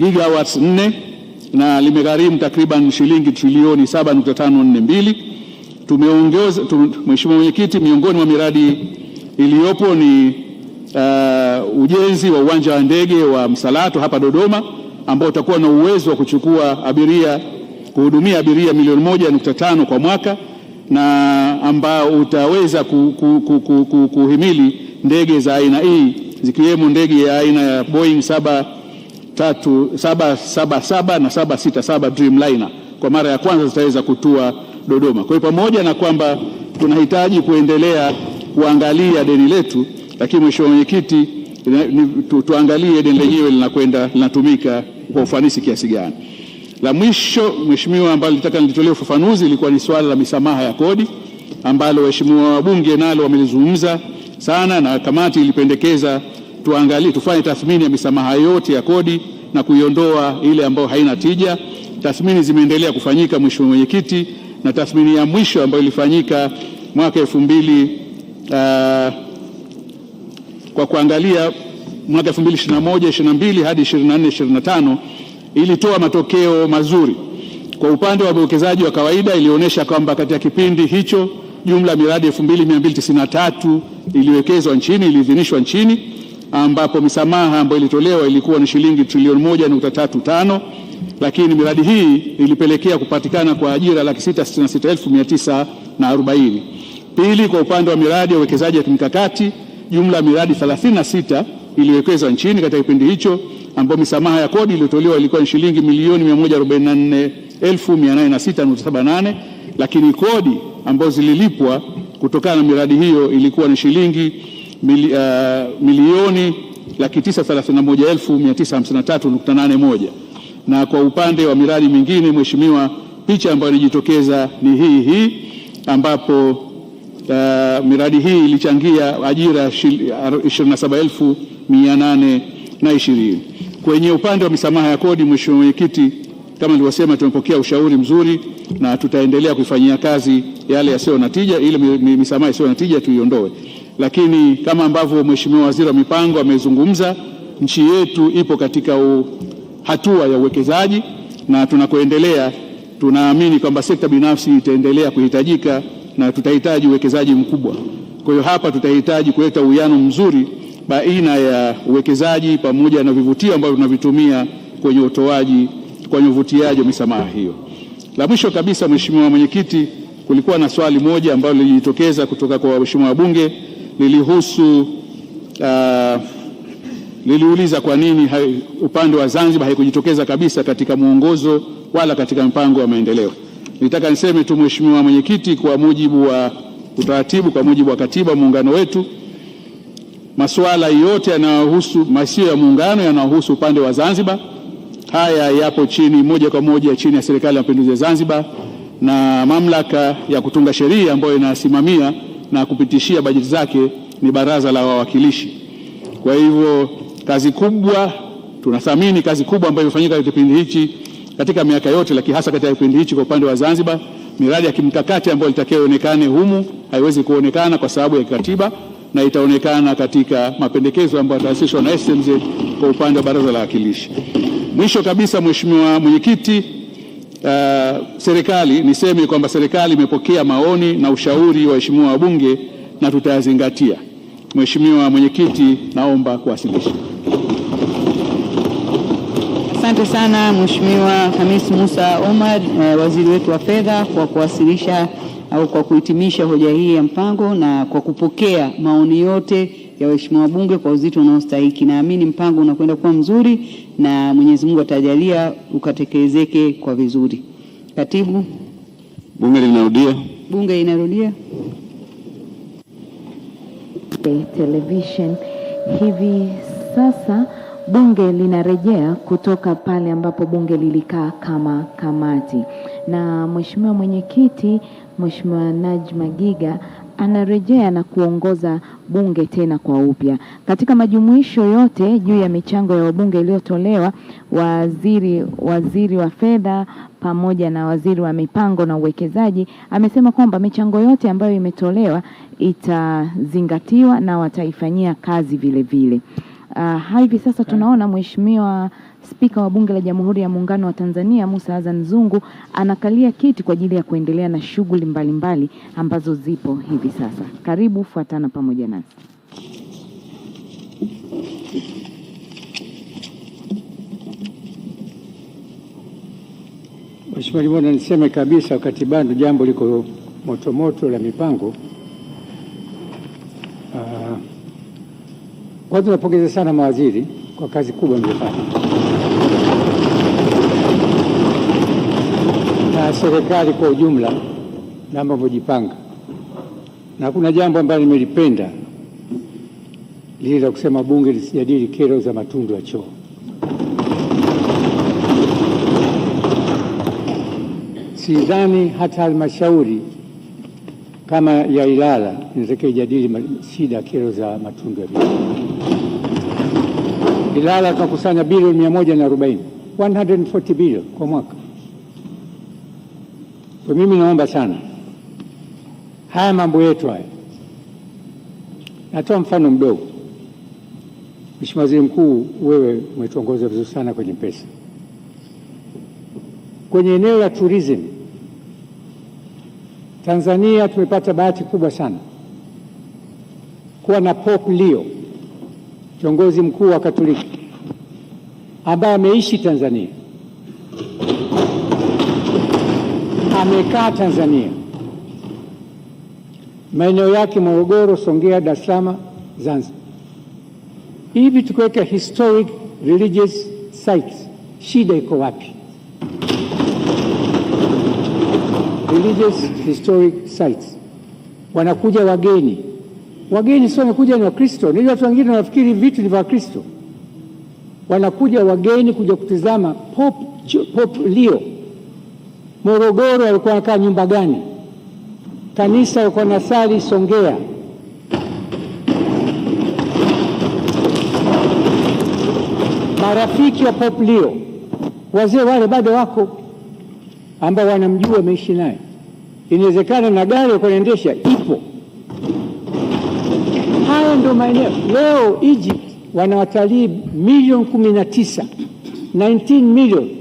gigawatts 4 na limegharimu takriban shilingi trilioni 7.542. Tumeongeza, Mheshimiwa Mwenyekiti, miongoni mwa miradi iliyopo ni ujenzi wa uwanja wa ndege wa Msalato hapa Dodoma ambao utakuwa na uwezo wa kuhudumia abiria milioni 1.5 kwa mwaka na ambao utaweza kuhimili ndege za aina hii zikiwemo ndege ya aina ya Boeing 777 na 767 Dreamliner kwa mara ya kwanza zitaweza kutua Dodoma. Kwa hiyo pamoja na kwamba tunahitaji kuendelea kuangalia deni letu, lakini Mheshimiwa Mwenyekiti, tuangalie deni lenyewe linatumika kwa ufanisi kiasi gani. La mwisho, Mheshimiwa, ambalo nilitaka nilitolee ufafanuzi ilikuwa ni swala la misamaha ya kodi ambalo waheshimiwa wabunge nalo wamelizungumza sana, na kamati ilipendekeza tufanye tathmini ya misamaha yote ya kodi na kuiondoa ile ambayo haina tija. Tathmini zimeendelea kufanyika, Mheshimiwa Mwenyekiti, na tathmini ya mwisho ambayo ilifanyika mwaka 2000 kwa kuangalia mwaka 2021-22 hadi 24-25 ilitoa matokeo mazuri. Kwa upande wa uwekezaji wa kawaida ilionyesha kwamba katika kipindi hicho jumla miradi 2293 iliwekezwa nchini, iliidhinishwa nchini, ambapo misamaha ambayo ilitolewa ilikuwa ni shilingi trilioni 1.35, lakini miradi hii ilipelekea kupatikana kwa ajira 666,940. Pili, kwa upande wa miradi ya uwekezaji wa kimkakati jumla miradi 36 iliwekezwa nchini katika kipindi hicho, ambapo misamaha ya kodi iliyotolewa ilikuwa ni shilingi milioni 144,806.78, lakini kodi ambazo zililipwa kutokana na miradi hiyo ilikuwa ni shilingi milioni 931,953.81. Na kwa upande wa miradi mingine, Mheshimiwa, picha ambayo inajitokeza ni hii ambapo miradi hii ilichangia ajira 27,820. Kwenye upande wa misamaha ya kodi, Mheshimiwa Mwenyekiti, kama nilivyosema, tumepokea ushauri mzuri na tutaendelea kuifanyia kazi yale yasiyo na tija, ili misamaha isiyo na tija tuiondoe. Lakini kama ambavyo Mheshimiwa Waziri wa Mipango amezungumza, nchi yetu ipo katika hatua ya uwekezaji, na tunakoendelea tunaamini kwamba sekta binafsi itaendelea kuhitajika na tutahitaji uwekezaji mkubwa. Kwa hiyo hapa tutahitaji kuleta uwiano mzuri baina ya uwekezaji pamoja na vivutio ambavyo tunavitumia kwenye utoaji, kwenye uvutiaji wa misamaha hiyo. La mwisho kabisa, Mheshimiwa Mwenyekiti, kulikuwa na swali moja ambalo lilijitokeza kutoka kwa Mheshimiwa wabunge, lilihusu liliuliza kwa nini upande wa Zanzibar haikujitokeza kabisa katika mwongozo wala katika mpango wa maendeleo. Nitaka niseme tu Mheshimiwa Mwenyekiti, kwa mujibu wa utaratibu, kwa mujibu wa katiba muungano wetu, masuala yote yanayohusu masio ya muungano yanayohusu upande wa Zanzibar, haya yapo chini moja kwa moja chini ya Serikali ya Mapinduzi ya Zanzibar, na mamlaka ya kutunga sheria ambayo inasimamia na kupitishia bajeti zake ni Baraza la Wawakilishi. Kwa hivyo kazi kubwa, tunathamini kazi kubwa ambayo imefanyika katika kipindi hichi, katika miaka yote, lakini hasa katika kipindi hichi kwa upande wa Zanzibar. Miradi ya kimkakati ambayo itakayoonekane humu haiwezi kuonekana kwa sababu ya katiba, na itaonekana katika mapendekezo ambayo yatawasilishwa na SMZ kwa upande wa Baraza la Wawakilishi. Mwisho kabisa, Mheshimiwa Mwenyekiti, serikali, niseme kwamba serikali imepokea maoni na ushauri wa waheshimiwa wabunge na tutayazingatia. Mheshimiwa Mwenyekiti, naomba kuwasilisha. Asante sana Mheshimiwa Hamis Musa Omar, waziri wetu wa fedha, kwa kuwasilisha au kwa kuhitimisha hoja hii ya mpango na kwa kupokea maoni yote ya waheshimiwa wabunge kwa uzito unaostahili. Naamini mpango unakwenda kuwa mzuri na Mwenyezi Mungu atajalia ukatekelezeke kwa vizuri. Katibu. Bunge linarudia. Bunge inarudia. Television hivi sasa bunge linarejea kutoka pale ambapo bunge lilikaa kama kamati, na Mheshimiwa Mwenyekiti, Mheshimiwa Najma Giga anarejea na kuongoza bunge tena kwa upya. Katika majumuisho yote juu ya michango ya wabunge iliyotolewa, waziri wa fedha pamoja na waziri wa mipango na uwekezaji amesema kwamba michango yote ambayo imetolewa itazingatiwa na wataifanyia kazi vile vile. Hivi sasa tunaona Mheshimiwa Spika wa Bunge la Jamhuri ya Muungano wa Tanzania Musa Azan Zungu anakalia kiti kwa ajili ya kuendelea na shughuli mbalimbali ambazo zipo hivi sasa. Karibu, fuatana pamoja nasi. Mheshimiwa Libona, niseme kabisa wakati bado jambo liko moto la mipango. Kwanza napongeza sana mawaziri kwa kazi kubwa mlifanya, na serikali kwa ujumla na mnavyojipanga. Na kuna jambo ambalo nimelipenda, lile la kusema bunge lisijadili kero za matundu ya choo. Sidhani hata halmashauri kama ya Ilala inatakiwa ijadili shida kero za matundu ya vyoo. Ilala tunakusanya bilioni 140, 140 bilioni kwa mwaka. Kwa mimi naomba sana haya mambo yetu haya. Natoa mfano mdogo. Mheshimiwa Waziri Mkuu, wewe umetuongoza vizuri sana kwenye pesa. Kwenye eneo la tourism, Tanzania tumepata bahati kubwa sana kuwa na Pope Leo, kiongozi mkuu wa Katoliki ambaye ameishi Tanzania, amekaa Tanzania, maeneo yake Morogoro, Songea, Dar es Salaam, Zanzibar. Hivi tukiweka historic religious sites, shida iko wapi? Religious historic sites, wanakuja wageni sio wanakuja ni Wakristo. Ni watu wengine wanafikiri vitu ni vya Kristo. Wanakuja wageni kuja kutizama Pope Leo. Morogoro alikuwa anakaa nyumba gani? kanisa walikuwa nasali Songea. Marafiki wa Pope Leo, wazee wale bado wako, ambao wanamjua, wameishi naye. Inawezekana na gari wanaendesha ipo. Haya ndio maeneo. Leo Egypt wana watalii milioni 19 milioni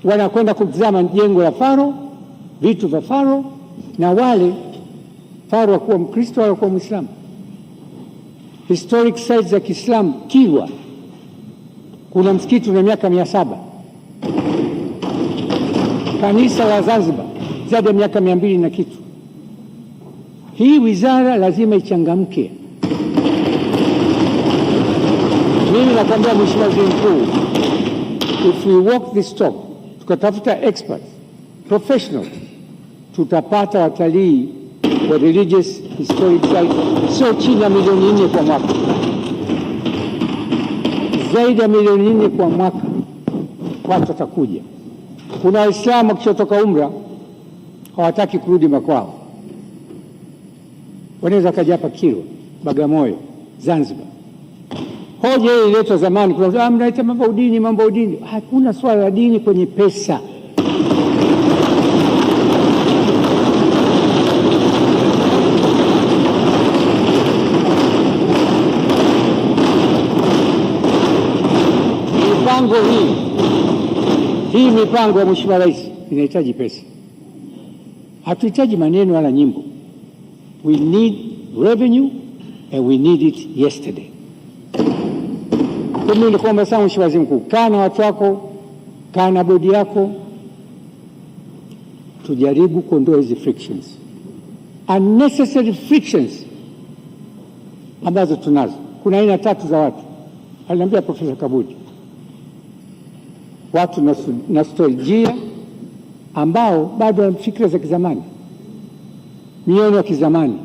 wanakwenda kutazama jengo la Faro, vitu vya Faro, na wale Faro wakuwa Mkristo wala kuwa Muislamu. Historic sites za Kiislamu Kilwa, kuna msikiti una miaka 700. Kanisa la Zanzibar zaidi ya miaka 200 na kitu. Hii wizara lazima ichangamke. Mimi nakwambia Mheshimiwa Waziri Mkuu, if we walk this talk, tukatafuta experts, professionals, tutapata watalii wa religious historic sites sio chini ya milioni 4 kwa mwaka, zaidi ya milioni 4 kwa mwaka. Watu watakuja. Kuna Waislamu wakishotoka umra hawataki kurudi makwao, wanaweza kaja hapa Kilwa, Bagamoyo, Zanzibar. Hoja hii ililetwa zamani, kuna mnaita mambo udini. Hakuna swala la dini kwenye pesa. Mipango hii mipango ya Mheshimiwa Rais inahitaji pesa. Hatuhitaji maneno wala nyimbo. We need revenue and we need it yesterday. Mimi nilikuomba sana Mheshimiwa Waziri Mkuu, kaa na watu wako, kaa na bodi yako, tujaribu kuondoa hizi frictions, unnecessary frictions ambazo tunazo. Kuna aina 3 za watu, aliniambia Profesa Kabudi. Watu nostalgia ambao bado wana fikra za kizamani, miono ya kizamani,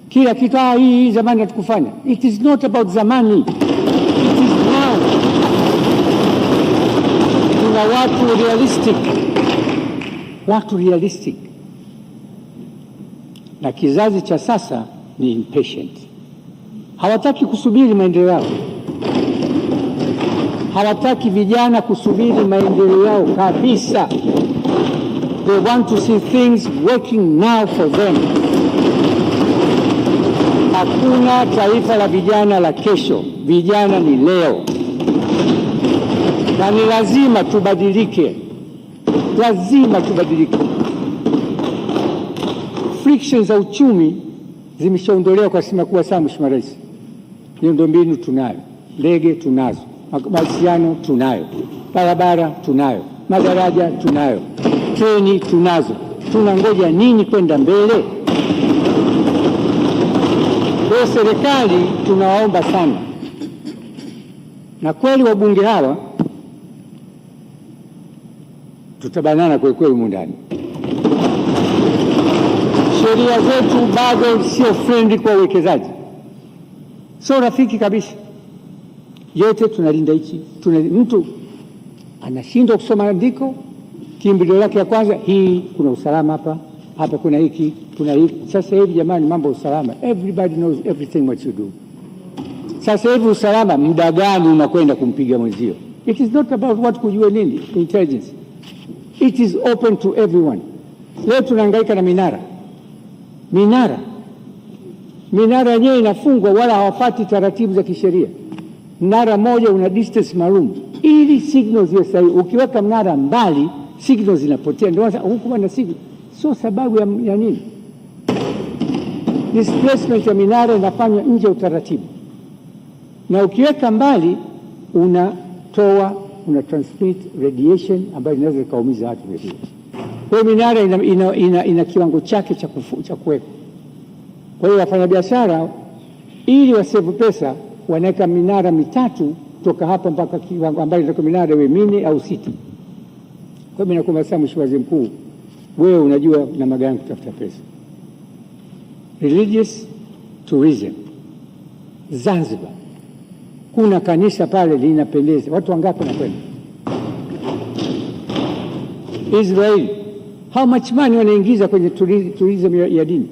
kila kitu hii zamani hatukufanya. It is not about zamani, it is now. Kuna watu realistic, na kizazi cha sasa ni impatient. Hawataki kusubiri maendeleo yao, hawataki vijana kusubiri maendeleo yao kabisa. They want to see things working now for them. Hakuna taifa la vijana la kesho, vijana ni leo, na ni lazima tubadilike, Frictions za uchumi zimeshaondolewa kwa sima kuwa sana. Mheshimiwa Rais, miundombinu tunayo, ndege tunazo, mawasiliano tunayo, barabara tunayo, madaraja tunayo, treni tunazo. Tunangoja nini kwenda mbele? Kwa serikali tunawaomba sana, na kweli wabunge hawa tutabanana kweli kweli humu ndani. Sheria zetu bado sio friendly kwa uwekezaji, sio rafiki kabisa. Yote tunalinda hichi, mtu anashindwa kusoma andiko, kimbilio lake ya kwanza hii, kuna usalama hapa kuna hiki, kuna hiki. Sasa hivi jamani, mambo ya usalama, everybody knows everything what you do. Sasa hivi usalama, muda gani unakwenda kumpiga mwenzio? It is not about what kujua nini intelligence, it is open to everyone. Leo tunahangaika na minara yenyewe inafungwa, wala hawafati taratibu za kisheria. Mnara moja una distance maalum ili signals ziwe sahihi. Ukiweka mnara mbali, signals zinapotea. Ndio huku bwana, signal sio sababu ya nini. Displacement ya minara inafanywa nje ya utaratibu, na ukiweka mbali una transmit radiation ambayo inaweza ikaumiza watu wengine. Kwa hiyo minara ina kiwango chake cha kuweka. Kwa hiyo wafanyabiashara ili wasave pesa wanaweka minara 3 kutoka hapa mpaka kiwango ambayo inataka minara iwe 4 au 6. Kwa hiyo mimi nakuomba sana Mheshimiwa Waziri Mkuu, wewe unajua namna gani kutafuta pesa. Religious tourism Zanzibar, kuna kanisa pale linapendeza, watu wangapi wanakwenda? Israeli, how much money wanaingiza kwenye tourism ya dini?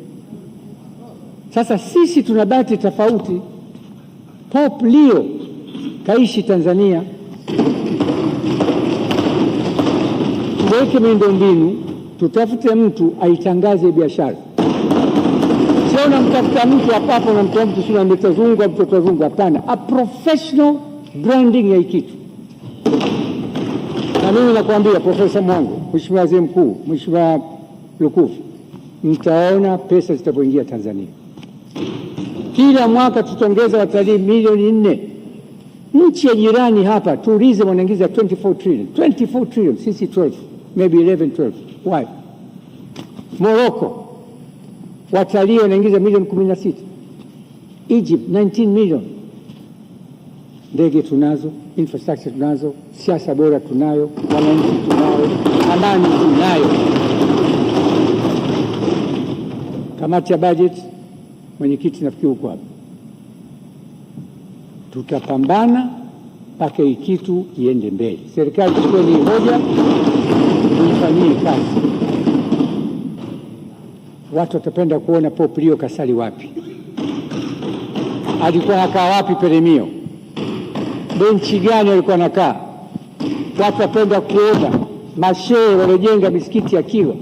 Sasa sisi tuna bahati tofauti. Pope Leo kaishi Tanzania, tuweke miundombinu, tutafute mtu aitangaze biashara. Sio unamtafuta mtu hapo na mtu sio ametazungwa mtoto wazungu, hapana. A professional branding ya kitu. Na mimi nakwambia Profesa Mwangu, Mheshimiwa Waziri Mkuu, Mheshimiwa Lukuvi, mtaona pesa zitapoingia Tanzania. Kila mwaka tutaongeza watalii milioni 4. Nchi ya jirani hapa tourism wanaingiza 24 trillion. 24 trillion, sisi 12, maybe 11, 12. Why? Morocco watalii wanaingiza milioni 16. Egypt 19 million. Ndege tunazo, infrastructure tunazo, siasa bora tunayo, wananchi tunayo, amani tunayo. Kamati ya budget, mwenyekiti nafikiri huko hapa, tutapambana mpaka hii kitu iende mbele. Serikali chukue hii hoja, tuifanyie kazi. Watu watapenda kuona Pope Leo kasali wapi, alikuwa anakaa wapi Peremio, benchi gani alikuwa anakaa. Watu watapenda kuona mashehe waliojenga misikiti ya Kilwa.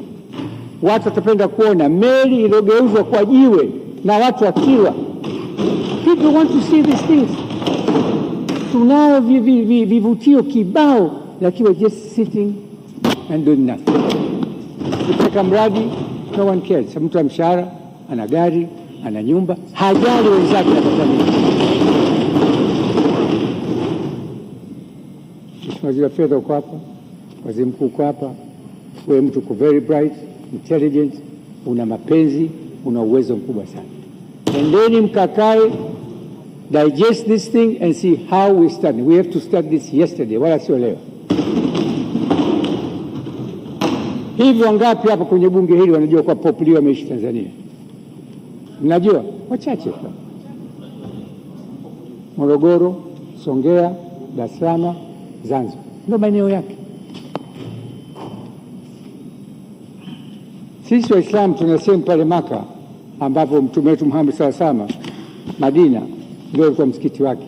Watu watapenda kuona meli iliyogeuzwa kwa jiwe na watu wa Kilwa. People want to see these things. Tunao vivutio kibao, lakini just sitting and doing nothing. Kupeleka mradi, no one cares. Mtu wa mshahara, ana gari, ana nyumba, hajali wenzake na Tanzania. Mheshimiwa Waziri wa Fedha uko hapa, Waziri Mkuu uko hapa. Wewe mtu uko very bright, intelligent, una mapenzi, una uwezo mkubwa sana. Endeni mkakae, digest this thing and see how we start. We have to start this yesterday, wala sio leo. Hivi wangapi hapa kwenye bunge hili wanajua kwa Pope Leo ameishi Tanzania? Mnajua? Wachache. Morogoro, Songea, Dar es Salaam, Zanzibar, ndio maeneo yake. Sisi Waislamu tunasema pale Maka ambapo Mtume wetu Muhammad SAW, Madina ndio ilikuwa msikiti wake,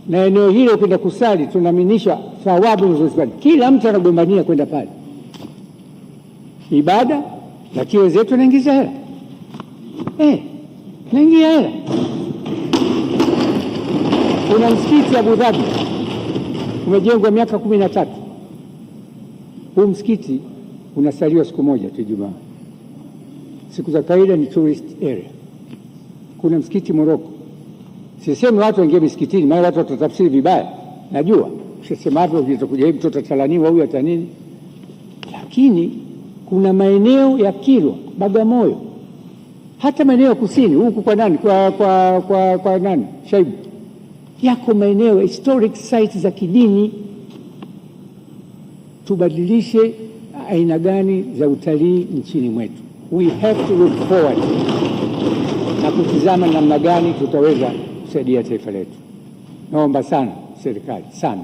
na eneo hilo kwenda kusali tunaaminisha thawabu nzuri. Kila mtu anagombania kwenda pale ibada, lakini wenzetu wanaingiza hela. Naingia hela. Kuna msikiti Abu Dhabi umejengwa miaka 13. Huu msikiti unasaliwa siku moja tu Ijumaa. Siku za kawaida ni tourist area. Kuna msikiti Morocco. Sisemi watu waingie misikitini, maana watu watatafsiri vibaya. Najua ukisema hapo utakuja hivi mtoto atalaniwa huyu hata nini. Lakini kuna maeneo ya Kilwa, Bagamoyo, hata maeneo ya kusini huku kwa nani kwa nani Shaibu, yako maeneo historic sites za kidini. Tubadilishe aina gani za utalii nchini mwetu. We have to look forward na kutizama namna gani tutaweza kusaidia taifa letu. Naomba sana serikali sana,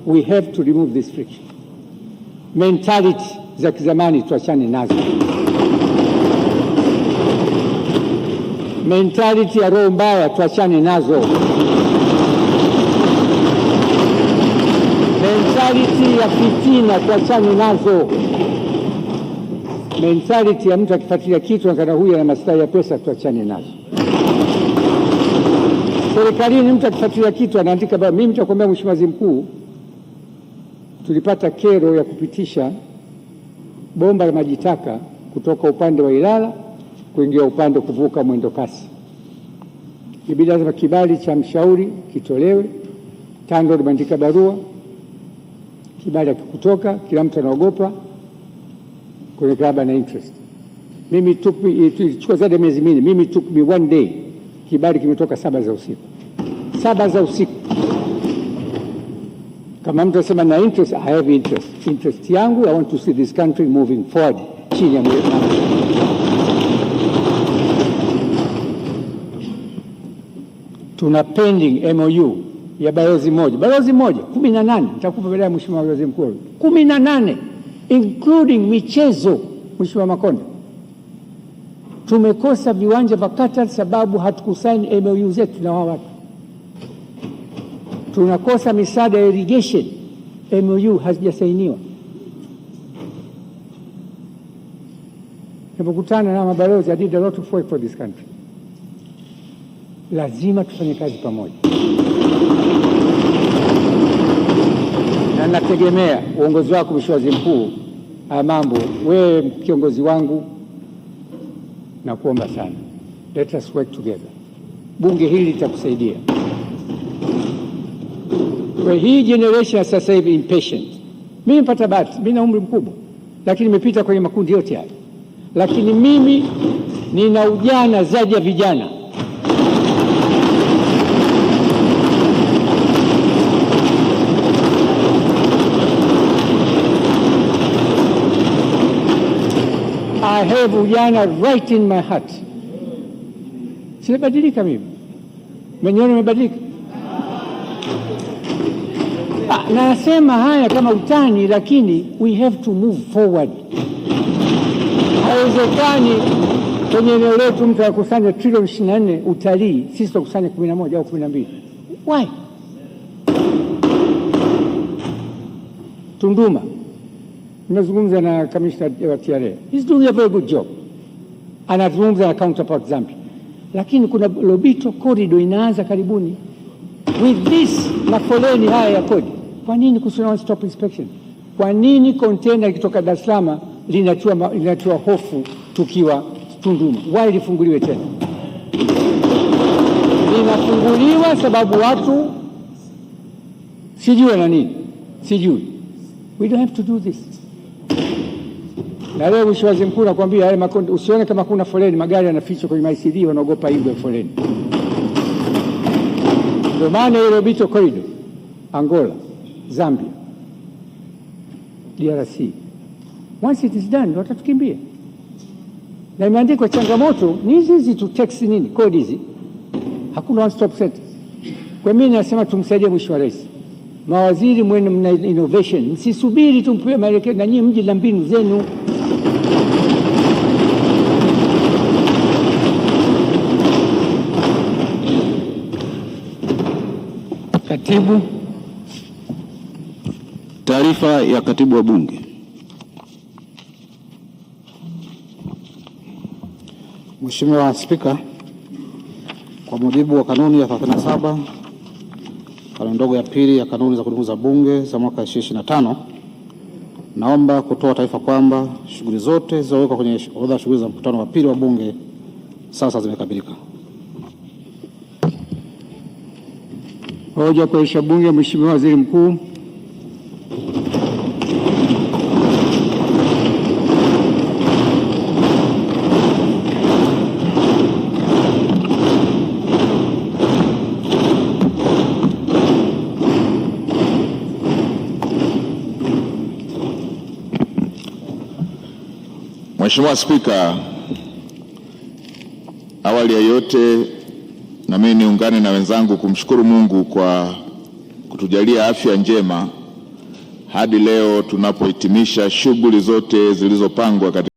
we have to remove this friction. Mentality za kizamani tuachane nazo. Mentality ya roho mbaya tuachane nazo. Mentality ya fitina tuachane nazo. Mentality ya mtu akifuatilia kitu kana huyu ana maslahi ya pesa tuachane nazo. Serikalini mtu akifuatilia kitu anaandika baba. Mimi nitakwambia Mheshimiwa Waziri Mkuu, tulipata kero ya kupitisha bomba la maji taka kutoka upande wa Ilala kuingia upande kuvuka mwendo kasi. Ibidi lazima kibali cha mshauri kitolewe. TANROADS limeandika barua, kibali hakikutoka, kila mtu anaogopa kwenye kaba na interest. Mimi ilichukua zaidi ya miezi minne. Mimi took me one day, kibali kimetoka 7 za usiku. 7 za usiku. Kama mtu anasema na interest, I have interest. Interest yangu, I want to see this country moving forward. Chini ya tuna pending MOU ya balozi moja 18, nitakupa baadaye Mheshimiwa Waziri Mkuu, 18 including michezo. Mheshimiwa Makonda, Tumekosa viwanja vya Qatar sababu hatukusaini MOU zetu na wao watu. Tunakosa misaada ya irrigation, MOU hazijasainiwa. Nilipokutana na mabalozi, I did a lot of work for this country. Lazima tufanye kazi pamoja, na nategemea uongozi wako Mheshimiwa Waziri Mkuu. Mambo wewe kiongozi wangu, na kuomba sana, let us work together. Bunge hili litakusaidia. Kwa hii generation sasa hivi impatient. Mimi mpata bahati, mimi na umri mkubwa, lakini nimepita kwenye makundi yote haya, lakini mimi nina ujana zaidi ya vijana. I have ujana right in my heart. Sibadilika mimi. Mwenyewe nimebadilika. Na nasema haya kama utani, lakini we have to move forward. Haiwezekani kwenye eneo letu mtu akusanya trilioni 24 utalii, sisi tukusanya 11 au 12. Why? Tunduma, nimezungumza na kamishna wa TRA. He's doing a very good job. Anazungumza na counterpart Zambia. Lakini kuna Lobito corridor inaanza karibuni. With this na foleni haya ya kodi, kwa nini kusina one stop inspection? Kwa nini container ikitoka Dar es Salaam linatoa hofu tukiwa Tunduma? Why lifunguliwe tena? Linafunguliwa sababu watu sijui na nini, sijui. We don't have to do this. Na leo Mheshimiwa Waziri Mkuu, nakwambia yale makonde, usione kama kuna foleni, magari yanafichwa kwenye ICD, wanaogopa hiyo foleni. Ndio maana ile Lobito corridor, Angola, Zambia, DRC, once it is done watatukimbia. Na imeandikwa changamoto ni hizi tu, tax nini, kodi hizi, hakuna one stop center. Kwa mimi nasema tumsaidie Mheshimiwa Rais. Mawaziri mwene mna innovation, msisubiri tumpe maelekezo, na nyinyi mje na mbinu zenu. Katibu. Taarifa ya Katibu wa Bunge. Mheshimiwa Spika, kwa mujibu wa kanuni ya 37 kanuni ndogo ya pili ya kanuni za kudumu za Bunge za mwaka 2025, naomba kutoa taarifa kwamba shughuli zote zilizowekwa kwenye orodha ya shughuli za mkutano wa pili wa Bunge sasa zimekamilika. Hoja kuahirisha Bunge. Mheshimiwa Waziri Mkuu. Mheshimiwa Spika, awali ya yote na mimi niungane na wenzangu kumshukuru Mungu kwa kutujalia afya njema hadi leo tunapohitimisha shughuli zote zilizopangwa katika